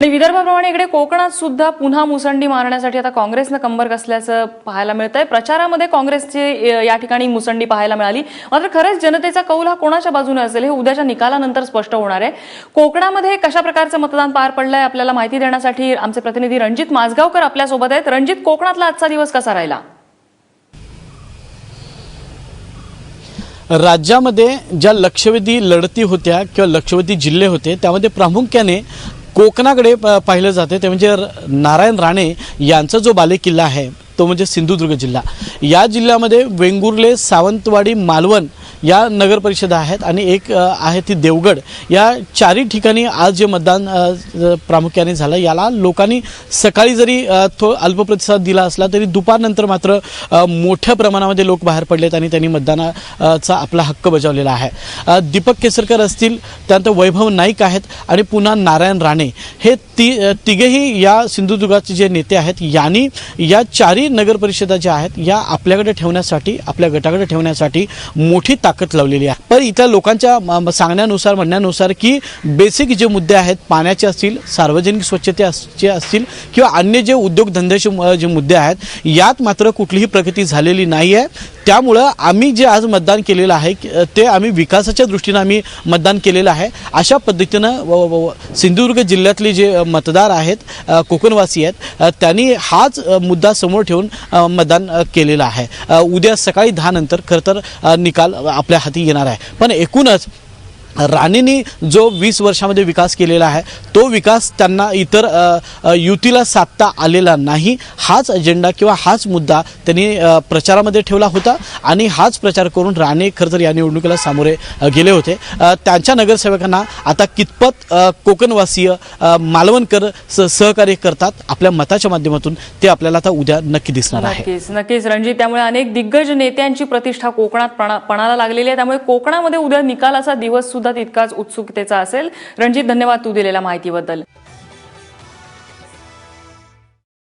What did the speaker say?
आणि विदर्भाप्रमाणे इकडे कोकणात सुद्धा पुन्हा मुसंडी मारण्यासाठी आता काँग्रेसनं कंबर कसल्याचं पाहायला मिळतंय। प्रचारामध्ये काँग्रेसची या ठिकाणी मुसंडी पाहायला मिळाली, मात्र खरंच जनतेचा कौल हा कोणाच्या बाजूने असेल हे उद्याच्या निकालानंतर स्पष्ट होणार आहे। कोकणामध्ये कशा प्रकारचं मतदान पार पडलंय आपल्याला माहिती देण्यासाठी आमचे प्रतिनिधी रणजित माजगावकर आपल्या सोबत आहेत। रणजित, कोकणातला आजचा दिवस कसा राहिला? राज्यामध्ये ज्या लक्षवेधी लढती होत्या किंवा लक्षवेधी जिल्हे होते त्यामध्ये प्रामुख्याने कोकणाकडे पाहिलं जाते, ते म्हणजे नारायण राणे यांचा जो बालेकिल्ला आहे तो म्हणजे सिंधुदुर्ग जिल्हा। या जिल्ह्यामध्ये वेंगुर्ले, सावंतवाडी, मालवण या नगर परिषदा आहेत आणि एक आहे ती देवगड। या चारही ठिकाणी आज जे मतदान प्रामुख्याने झालं, याला लोकांनी सकाळी जरी अल्प प्रतिसाद दिला असला तरी दुपारनंतर मात्र मोठ्या प्रमाणामध्ये लोक बाहेर पडलेत आणि त्यांनी मतदानाचा आपला हक्क बजावलेला आहे। दीपक केसरकर असतील, त्यानंतर वैभव नाईक आहेत आणि पुन्हा नारायण राणे, हे तिघेही या सिंधुदुर्गाचे जे नेते आहेत यांनी या चारही नगर परिषदा ज्या आहेत या आपल्याकडे ठेवण्यासाठी, आपल्या गटाकडे ठेवण्यासाठी मोठी ताकद लावलेली आहे। पण इथल्या लोकांच्या सांगण्यानुसार, म्हणण्यानुसार की बेसिक जे मुद्दे आहेत, पाण्याचे असतील, सार्वजनिक स्वच्छतेचे असतील किंवा अन्य जे उद्योगधंद्याचे जे मुद्दे आहेत, यात मात्र कुठलीही प्रगती झालेली नाही आहे। त्यामुळं आम्ही जे आज मतदान केलेलं आहे ते आम्ही विकासाच्या दृष्टीने आम्ही मतदान केलेलं आहे। अशा पद्धतीनं सिंधुदुर्ग जिल्ह्यातले जे मतदार आहेत, कोकणवासी आहेत, त्यांनी हाच मुद्दा समोर ठेवून मतदान केलेलं आहे। उद्या सकाळी 10 नंतर खरं तर निकाल आपल्या हाती येणार आहे। पण एकूणच राणेंनी जो 20 वर्षामध्ये विकास केलेला आहे तो विकास त्यांना इतर युतीला साधता आलेला नाही। हाच अजेंडा किंवा हाच मुद्दा त्यांनी प्रचारामध्ये ठेवला होता आणि हाच प्रचार करून राणे खरं तर या निवडणुकीला सामोरे गेले होते। त्यांच्या नगरसेवकांना आता कितपत कोकणवासीय, मालवणकर सहकार्य करतात आपल्या मताच्या माध्यमातून ते आपल्याला आता उद्या नक्की दिसणार आहे। नक्कीच रणजित, त्यामुळे अनेक दिग्गज नेत्यांची प्रतिष्ठा कोकणात पणाला लागलेली आहे, त्यामुळे कोकणामध्ये उद्या निकालाचा दिवस सुद्धा तितकाच उत्सुकतेचा असेल। रणजित, धन्यवाद तू दिलेल्या माहितीबद्दल।